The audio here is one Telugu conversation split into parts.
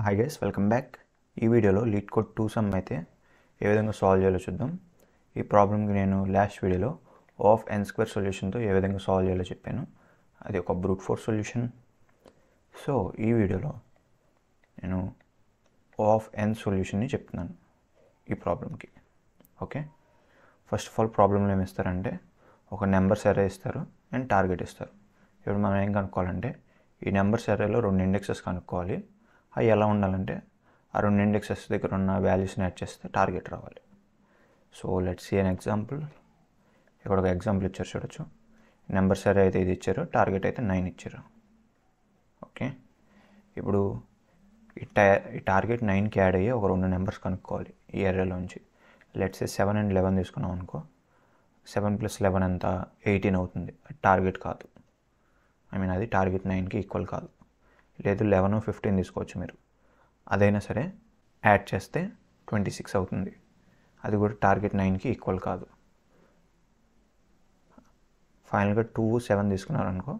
Hi guys, welcome back. ఈ వీడియోలో లీడ్ కోడ్ 2 సమ్ అయితే ఏ విధంగా సాల్వ్ చేయాలో చూద్దాం. ఈ ప్రాబ్లమ్కి నేను లాస్ట్ వీడియోలో O ఆఫ్ n స్క్వేర్ సొల్యూషన్తో ఏ విధంగా సాల్వ్ చేయాలో చెప్పాను. అది ఒక బ్రూట్ ఫోర్స్ సొల్యూషన్. సో ఈ వీడియోలో నేను O ఆఫ్ n సొల్యూషన్ని చెప్తున్నాను ఈ ప్రాబ్లమ్కి. ఓకే, ఫస్ట్ ఆఫ్ ఆల్ ప్రాబ్లంలో ఏమి ఇస్తారంటే ఒక నెంబర్స్ అర్రే ఇస్తారు అండ్ టార్గెట్ ఇస్తారు. ఇప్పుడు మనం ఏం కనుక్కోవాలంటే ఈ నెంబర్స్ అర్రేలో 2 ఇండెక్సెస్ కనుక్కోవాలి. అవి ఎలా ఉండాలంటే ఆ 2 ఇండెక్సెస్ దగ్గర ఉన్న వాల్యూస్ని యాడ్ చేస్తే టార్గెట్ రావాలి. So let's see an example. ఇక్కడ ఒక ఎగ్జాంపుల్ ఇచ్చారు, చూడొచ్చు. నెంబర్స్ అర్రే అయితే ఇది ఇచ్చారు, టార్గెట్ అయితే 9 ఇచ్చారు. ఓకే, ఇప్పుడు ఈ టార్గెట్ 9కి యాడ్ అయ్యి ఒక 2 నెంబర్స్ కనుక్కోవాలి ఈ అర్రేలోంచి. లెట్స్ సే 7 and 11 తీసుకున్నాం అనుకో. 7 + 11 ఎంత? 18 అవుతుంది. టార్గెట్ కాదు, అది టార్గెట్ 9కి ఈక్వల్ కాదు. లేదు 11, 15 తీసుకోవచ్చు మీరు, అదైనా సరే యాడ్ చేస్తే 26 అవుతుంది. అది కూడా టార్గెట్ 9కి ఈక్వల్ కాదు. ఫైనల్గా 2, 7 తీసుకున్నారనుకో.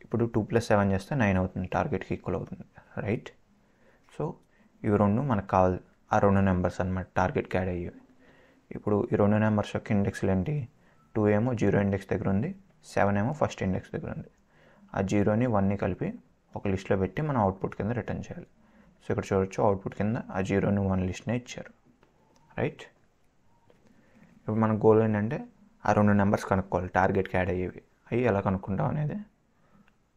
ఇప్పుడు 2 + 7 చేస్తే 9 అవుతుంది, టార్గెట్కి ఈక్వల్ అవుతుంది. రైట్? సో ఇవి 2 మనకు కావాలి, ఆ 2 నెంబర్స్ అన్నమాట టార్గెట్కి యాడ్ అయ్యేవి. ఇప్పుడు ఈ 2 నెంబర్స్ యొక్క ఇండెక్స్లు ఏంటి? 2 ఏమో 0 ఇండెక్స్ దగ్గర ఉంది, 7 ఏమో ఫస్ట్ ఇండెక్స్ దగ్గర ఉంది. ఆ 0ని 1ని కలిపి ఒక లిస్ట్లో పెట్టి మనం అవుట్పుట్ కింద రిటర్న్ చేయాలి. సో ఇక్కడ చూడొచ్చు, అవుట్పుట్ కింద ఆ 0ని 1 లిస్ట్నే ఇచ్చారు. రైట్? ఇప్పుడు మన గోల్ ఏంటంటే ఆ 2 నెంబర్స్ కనుక్కోవాలి టార్గెట్కి యాడ్ అయ్యేవి. అవి ఎలా కనుక్కుంటాం అనేది,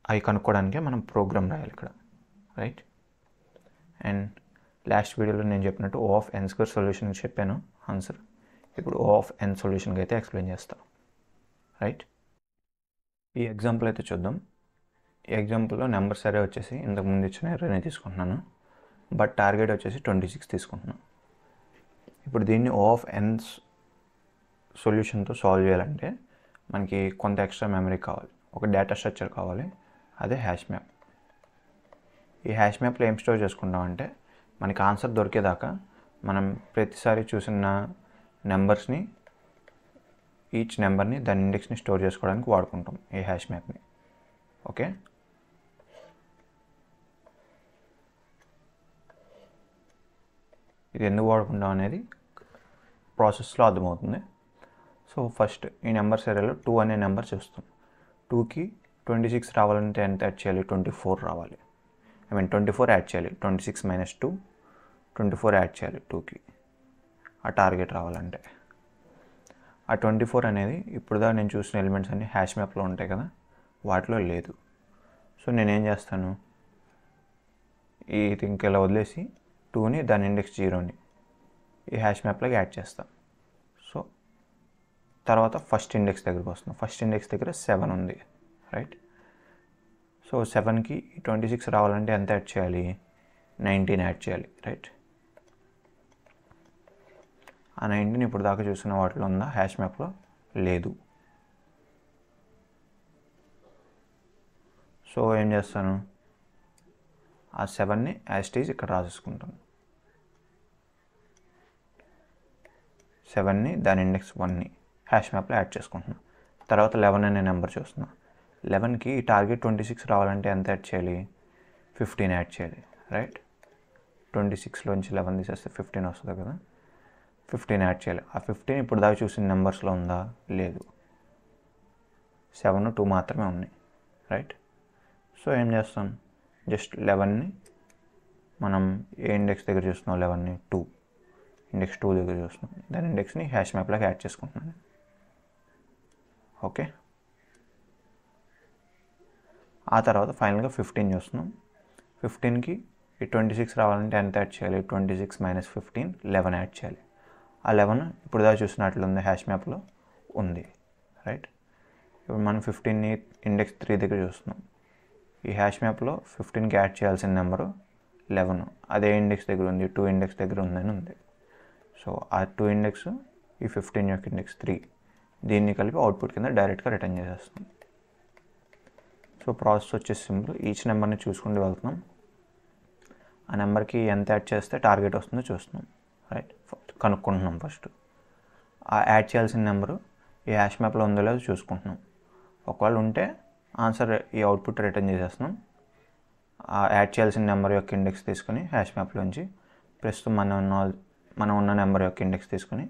అవి కనుక్కోవడానికే మనం ప్రోగ్రామ్ రాయాలి ఇక్కడ. రైట్? అండ్ లాస్ట్ వీడియోలో నేను చెప్పినట్టు O of n square solution చెప్పాను ఆన్సర్. ఇప్పుడు O ఆఫ్ n సొల్యూషన్కి అయితే ఎక్స్ప్లెయిన్ చేస్తాను. రైట్? ఈ ఎగ్జాంపుల్ అయితే చూద్దాం. ఈ ఎగ్జాంపుల్లో నెంబర్స్ అరే వచ్చేసి ఇంతకుముందు ఇచ్చిన అరేనే తీసుకుంటున్నాను, బట్ టార్గెట్ వచ్చేసి 26 తీసుకుంటున్నాను. ఇప్పుడు దీన్ని O ఆఫ్ n సొల్యూషన్తో సాల్వ్ చేయాలంటే మనకి కొంత ఎక్స్ట్రా మెమరీ కావాలి, ఒక డేటా స్ట్రక్చర్ కావాలి, అదే హ్యాష్ మ్యాప్. ఈ హ్యాష్ మ్యాప్లో ఏం స్టోర్ చేసుకుంటామంటే మనకి ఆన్సర్ దొరికేదాకా మనం ప్రతిసారి చూసిన నెంబర్స్ని, ఈచ్ నెంబర్ని, దాని ఇండెక్స్ని స్టోర్ చేసుకోవడానికి వాడుకుంటాం ఈ హ్యాష్ మ్యాప్ని. ఓకే, ఇది ఎందుకు వాడుకుంటాం అనేది ప్రాసెస్లో అర్థమవుతుంది. సో ఫస్ట్ ఈ నెంబర్స్ అరేలో 2 అనే నెంబర్ చూస్తాం. 2కి 26 రావాలంటే ఎంత యాడ్ చేయాలి? 24 రావాలి. 24 యాడ్ చేయాలి. 26 - 2, 24 యాడ్ చేయాలి 2కి, ఆ టార్గెట్ రావాలంటే. ఆ 24 అనేది ఇప్పుడుదా నేను చూసిన ఎలిమెంట్స్ అన్ని హ్యాష్ మ్యాప్లో ఉంటాయి కదా, వాటిలో లేదు. సో నేనేం చేస్తాను, ఇది ఇంకెలా వదిలేసి 2ని, దాని ఇండెక్స్ 0ని ఈ హ్యాష్ మ్యాప్లోకి యాడ్ చేస్తాను. సో తర్వాత ఫస్ట్ ఇండెక్స్ దగ్గరికి వస్తున్నాం. ఫస్ట్ ఇండెక్స్ దగ్గర 7 ఉంది. రైట్? సో 7కి 26 రావాలంటే ఎంత యాడ్ చేయాలి? 19 యాడ్ చేయాలి. రైట్? ఆ 19 ఇప్పుడు దాకా చూసిన వాటిలో ఉందా? హ్యాష్ మ్యాప్లో లేదు. సో ఏం చేస్తాను, ఆ 7ని యాజ్ ఇట్ ఈజ్ ఇక్కడ రాసేసుకుంటాను. 7ని, దాని ఇండెక్స్ 1ని హ్యాష్ మ్యాప్లో యాడ్ చేసుకుంటున్నాను. తర్వాత 11 అనే నెంబర్ చూస్తున్నా. 11కి ఈ టార్గెట్ 26 రావాలంటే ఎంత యాడ్ చేయాలి? 15 యాడ్ చేయాలి. రైట్? 26లోంచి 11 తీసేస్తే 15 వస్తుంది కదా, 15 యాడ్ చేయాలి. ఆ 15 ఇప్పుడు దాకా చూసిన నెంబర్స్లో ఉందా? లేదు. 7, 2 మాత్రమే ఉన్నాయి. రైట్? సో ఏం చేస్తాం, జస్ట్ 11ని మనం ఏ ఇండెక్స్ దగ్గర చూస్తున్నాం? 11ని 2, ఇండెక్స్ 2 దగ్గర చూస్తున్నాం. దాని ఇండెక్స్ని హ్యాష్ మ్యాప్లోకి యాడ్ చేసుకుంటున్నాను. ఓకే, ఆ తర్వాత ఫైనల్గా 15 చూస్తున్నాం. 15కి ఈ 26 రావాలంటే ఎంత యాడ్ చేయాలి? 26 - 15, 11 యాడ్ చేయాలి. ఆ 11 ఇప్పుడు దాకా చూసినట్లు ఉంది, హ్యాష్ మ్యాప్లో ఉంది. రైట్? ఇప్పుడు మనం 15ని ఇండెక్స్ 3 దగ్గర చూస్తున్నాం. ఈ హ్యాష్ మ్యాప్లో 15కి యాడ్ చేయాల్సిన నెంబరు 11, అదే ఇండెక్స్ దగ్గర ఉంది, 2 ఇండెక్స్ దగ్గర ఉందని ఉంది. సో ఆ 2 ఇండెక్స్, ఈ 15 యొక్క ఇండెక్స్ 3, దీన్ని కలిపి అవుట్పుట్ కింద డైరెక్ట్గా రిటర్న్ చేసేస్తాం. సో ప్రాసెస్ వచ్చేసి సింపుల్. ఈచ్ నెంబర్ని చూసుకుంటూ వెళ్తున్నాం. ఆ నెంబర్కి ఎంత యాడ్ చేస్తే టార్గెట్ వస్తుందో చూస్తున్నాం. రైట్? కనుక్కుంటున్నాం ఫస్ట్. ఆ యాడ్ చేయాల్సిన నెంబరు ఈ హ్యాష్ మ్యాప్లో ఉందో లేదో చూసుకుంటున్నాం. ఒకవేళ ఉంటే ఆన్సర్, ఈ అవుట్పుట్ రిటర్న్ చేసేస్తున్నాం. ఆ యాడ్ చేయాల్సిన నెంబర్ యొక్క ఇండెక్స్ తీసుకుని హ్యాష్ మ్యాప్లోంచి ప్రస్తుతం మనం ఉన్న నెంబర్ యొక్క ఇండెక్స్ తీసుకుని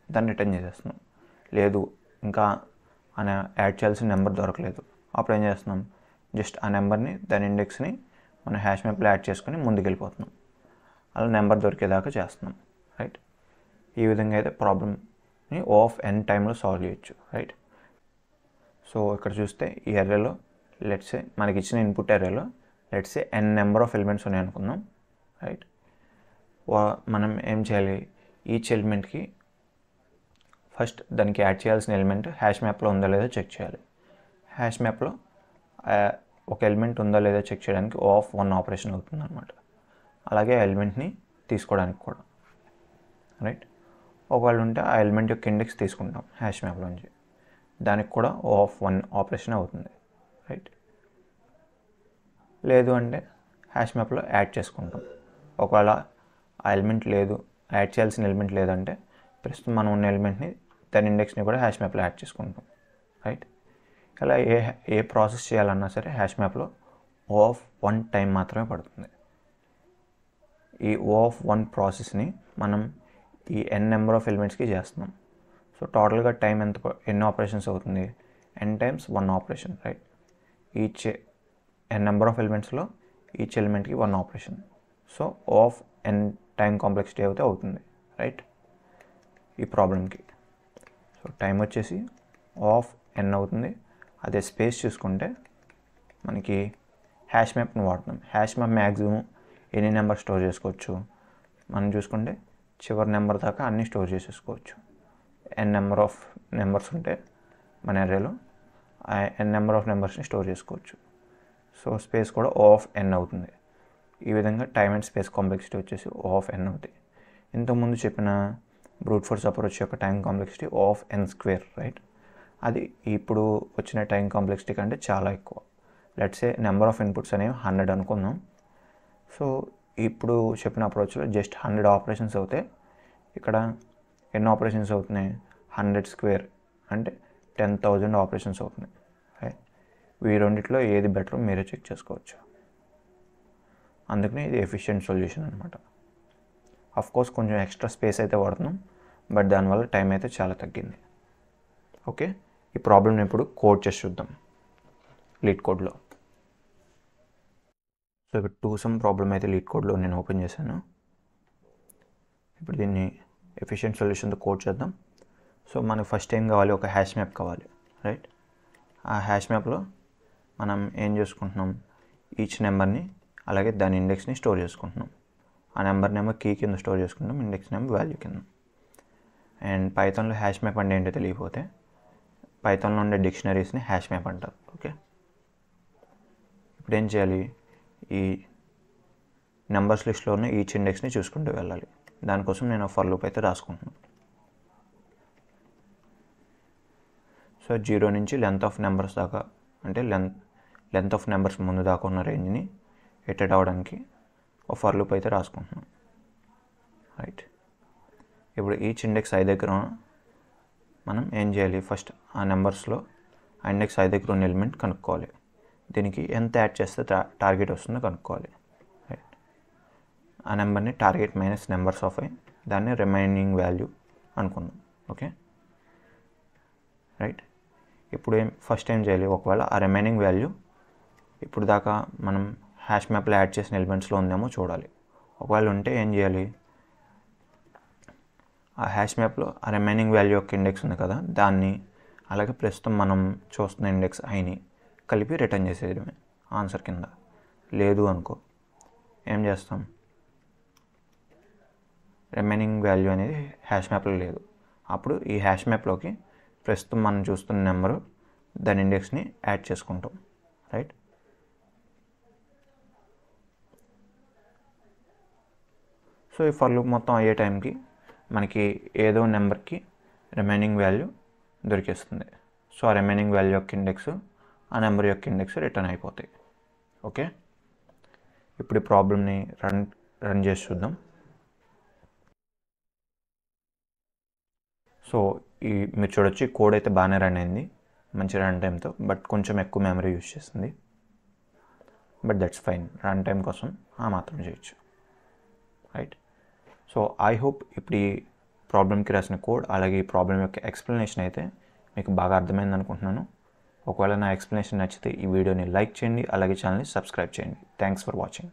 దాన్ని రిటర్న్ చేసేస్తున్నాం. లేదు ఇంకా యాడ్ చేయాల్సిన నెంబర్ దొరకలేదు, అప్పుడు ఏం చేస్తున్నాం, జస్ట్ ఆ నెంబర్ని దాని ఇండెక్స్ని మనం హ్యాష్ మ్యాప్లో యాడ్ చేసుకుని ముందుకు వెళ్ళిపోతున్నాం. అలా నెంబర్ దొరికేదాకా చేస్తున్నాం, రైట్. ఈ విధంగా అయితే ప్రాబ్లమ్ని O(n) టైంలో సాల్వ్ చేయొచ్చు, రైట్. సో ఇక్కడ చూస్తే ఈ అర్రేలో లెట్స్ సే మనకి ఇచ్చిన ఇన్పుట్ అర్రేలో let's say n number of elements ఉన్నాయి అనుకుందాం, రైట్. మనం ఏం చేయాలి, ఈచ్ ఎలిమెంట్కి ఫస్ట్ దానికి యాడ్ చేయాల్సిన ఎలిమెంట్ హ్యాష్ మ్యాప్లో ఉందో లేదో చెక్ చేయాలి. హ్యాష్ మ్యాప్లో ఒక ఎలిమెంట్ ఉందో లేదో చెక్ చేయడానికి O(1) ఆపరేషన్ అవుతుంది అనమాట. అలాగే ఆ ఎలిమెంట్ని తీసుకోవడానికి కూడా, రైట్. ఒకవేళ ఉంటే ఆ ఎలిమెంట్ యొక్క ఇండెక్స్ తీసుకుంటాం హ్యాష్ మ్యాప్లోంచి, దానికి కూడా O(1) ఆపరేషన్ అవుతుంది, రైట్. లేదు అంటే హ్యాష్ మ్యాప్లో యాడ్ చేసుకుంటాం. ఒకవేళ ఆ ఎలిమెంట్ లేదు, యాడ్ చేయాల్సిన ఎలిమెంట్ లేదంటే ప్రస్తుతం మనం ఉన్న ఎలిమెంట్ని దాని ఇండెక్స్ని కూడా హ్యాష్ మ్యాప్లో యాడ్ చేసుకుంటాం, రైట్. ఇలా ఏ ప్రాసెస్ చేయాలన్నా సరే హ్యాష్ మ్యాప్లో O(1) టైం మాత్రమే పడుతుంది. ఈ O(1) ప్రాసెస్ని మనం ఈ n నెంబర్ ఆఫ్ ఎలిమెంట్స్కి చేస్తున్నాం. సో టోటల్గా టైం ఎన్ని ఆపరేషన్స్ అవుతుంది, n times 1 operation, right. Each n number of ఎలిమెంట్స్లో ఈచ్ ఎలిమెంట్కి 1 operation. So O(n) time complexity అయితే అవుతుంది, రైట్, ఈ ప్రాబ్లంకి. సో టైం వచ్చేసి O(n) అవుతుంది. అదే స్పేస్ చూసుకుంటే మనకి హ్యాష్ మ్యాప్ని వాడుతున్నాం. హ్యాష్ మ్యాప్ మ్యాక్సిమం ఎన్ని నెంబర్ స్టోర్ చేసుకోవచ్చు, మనం చూసుకుంటే చివరి నెంబర్ దాకా అన్నీ స్టోర్ చేసేసుకోవచ్చు. n నెంబర్ ఆఫ్ నెంబర్స్ ఉంటే మన అర్రేలో ఆ n నెంబర్ ఆఫ్ నెంబర్స్ని స్టోర్ చేసుకోవచ్చు. సో స్పేస్ కూడా O(n) అవుతుంది. ఈ విధంగా టైమ్ అండ్ స్పేస్ కాంప్లెక్సిటీ వచ్చేసి O(n) అవుతాయి. ఇంతకుముందు చెప్పిన బ్రూట్ ఫోర్స్ అప్రోచ్ యొక్క టైం కాంప్లెక్సిటీ O(n²), రైట్. అది ఇప్పుడు వచ్చిన టైం కాంప్లెక్సిటీ కంటే చాలా ఎక్కువ. Let's say number of inputs అనేవి 100 అనుకుందాం. సో ఇప్పుడు చెప్పిన అప్రోచ్లో జస్ట్ 100 ఆపరేషన్స్ అవుతాయి. ఇక్కడ ఎన్ని ఆపరేషన్స్ అవుతున్నాయి, 100² అంటే 10,000 ఆపరేషన్స్ అవుతున్నాయి, రైట్. ఈ రెండిట్లో ఏది బెటర్ మీరే చెక్ చేసుకోవచ్చు. అందుకని ఇది ఎఫిషియెంట్ సొల్యూషన్ అనమాట. అఫ్కోర్స్ కొంచెం ఎక్స్ట్రా స్పేస్ అయితే వాడుతున్నాం, బట్ దానివల్ల టైం అయితే చాలా తగ్గింది. ఓకే, ఈ ప్రాబ్లమ్ని ఇప్పుడు కోడ్ చేసి చూద్దాం లీడ్ కోడ్లో. సో ఇక్కడ 2 సమ్ ప్రాబ్లమ్ అయితే లీడ్ కోడ్లో నేను ఓపెన్ చేశాను. ఇప్పుడు దీన్ని ఎఫిషియెంట్ సొల్యూషన్తో కోడ్ చేద్దాం. సో మనకు ఫస్ట్ ఏం కావాలి, ఒక హ్యాష్ మ్యాప్ కావాలి, రైట్. ఆ హ్యాష్ మ్యాప్లో మనం ఏం చేసుకుంటున్నాం, ఈచ్ నెంబర్ని అలాగే దాని ఇండెక్స్ని స్టోర్ చేసుకుంటున్నాం. ఆ నెంబర్ కీ కింద స్టోర్ చేసుకుంటాం, ఇండెక్స్ నెంబర్ వాల్యూ కింద. అండ్ పైథాన్లో హ్యాష్ మ్యాప్ అంటే ఏంటో తెలియకపోతే పైథాన్లో ఉండే డిక్షనరీస్ని హ్యాష్ మ్యాప్ అంటారు, ఓకే. ఇప్పుడు ఏం చేయాలి, ఈ నెంబర్స్ లిస్ట్లో ఉన్న ఈచ్ ఇండెక్స్ని చూసుకుంటూ వెళ్ళాలి. దానికోసం నేను ఫర్ లూప్ అయితే రాసుకుంటున్నాను. సో 0 నుంచి లెంత్ ఆఫ్ నెంబర్స్ దాకా, అంటే లెంత్ ఆఫ్ నెంబర్స్ ముందు దాకా ఉన్న రేంజ్ని ఎటెడ్ అవ్వడానికి ఒక ఫర్ లూప్ అయితే రాసుకుంటున్నాం, రైట్. ఇప్పుడు ఈచ్ ఇండెక్స్ i దగ్గర మనం ఏం చేయాలి, ఫస్ట్ ఆ నెంబర్స్లో ఆ ఇండెక్స్ i దగ్గర ఉన్న ఎలిమెంట్ కనుక్కోవాలి. దీనికి ఎంత యాడ్ చేస్తే టార్గెట్ వస్తుందో కనుక్కోవాలి, రైట్. ఆ నెంబర్ని target minus numbers of i, దాన్ని రిమైనింగ్ వాల్యూ అనుకుందాం, ఓకే, రైట్. ఇప్పుడు ఫస్ట్ ఏం చేయాలి, ఒకవేళ ఆ రిమైనింగ్ వాల్యూ ఇప్పుడు దాకా మనం హ్యాష్ మ్యాప్లో యాడ్ చేసిన ఎలిమెంట్స్లో ఉందేమో చూడాలి. ఒకవేళ ఉంటే ఏం చేయాలి, ఆ హ్యాష్ మ్యాప్లో ఆ రిమైనింగ్ వాల్యూ యొక్క ఇండెక్స్ ఉంది కదా, దాన్ని అలాగే ప్రస్తుతం మనం చూస్తున్న ఇండెక్స్ ఐని కలిపి రిటర్న్ చేసేయడమే ఆన్సర్ కింద. లేదు అనుకో ఏం చేస్తాం, రిమైనింగ్ వాల్యూ అనేది హ్యాష్ మ్యాప్లో లేదు, అప్పుడు ఈ హ్యాష్ మ్యాప్లోకి ప్రస్తుతం మనం చూస్తున్న నెంబరు దాని ఇండెక్స్ని యాడ్ చేసుకుంటాం, రైట్. సో ఈ ఫర్ లూప్ మొత్తం అయ్యే టైంకి మనకి ఏదో నెంబర్కి రిమైనింగ్ వాల్యూ దొరికేస్తుంది. సో ఆ రిమైనింగ్ వాల్యూ యొక్క ఇండెక్స్ ఆ నెంబర్ యొక్క ఇండెక్స్ రిటర్న్ అయిపోతాయి, ఓకే. ఇప్పుడు ఈ ప్రాబ్లమ్ని రన్ చేసి చూద్దాం. సో మీరు చూడొచ్చు, ఈ కోడ్ అయితే బాగానే రన్ అయింది మంచి రన్ టైంతో, బట్ కొంచెం ఎక్కువ మెమరీ యూజ్ చేస్తుంది. But that's fine, run time కోసం ఆ మాత్రం చేయొచ్చు, రైట్. సో ఐ హోప్ ఇప్పుడు ఈ ప్రాబ్లమ్కి రాసిన కోడ్ అలాగే ఈ ప్రాబ్లం యొక్క ఎక్స్ప్లెనేషన్ అయితే మీకు బాగా అర్థమైంది అనుకుంటున్నాను. ఒకవేళ నా ఎక్స్ప్లెనేషన్ నచ్చితే ఈ వీడియోని లైక్ చేయండి, అలాగే ఛానల్ని సబ్స్క్రైబ్ చేయండి. Thanks for watching.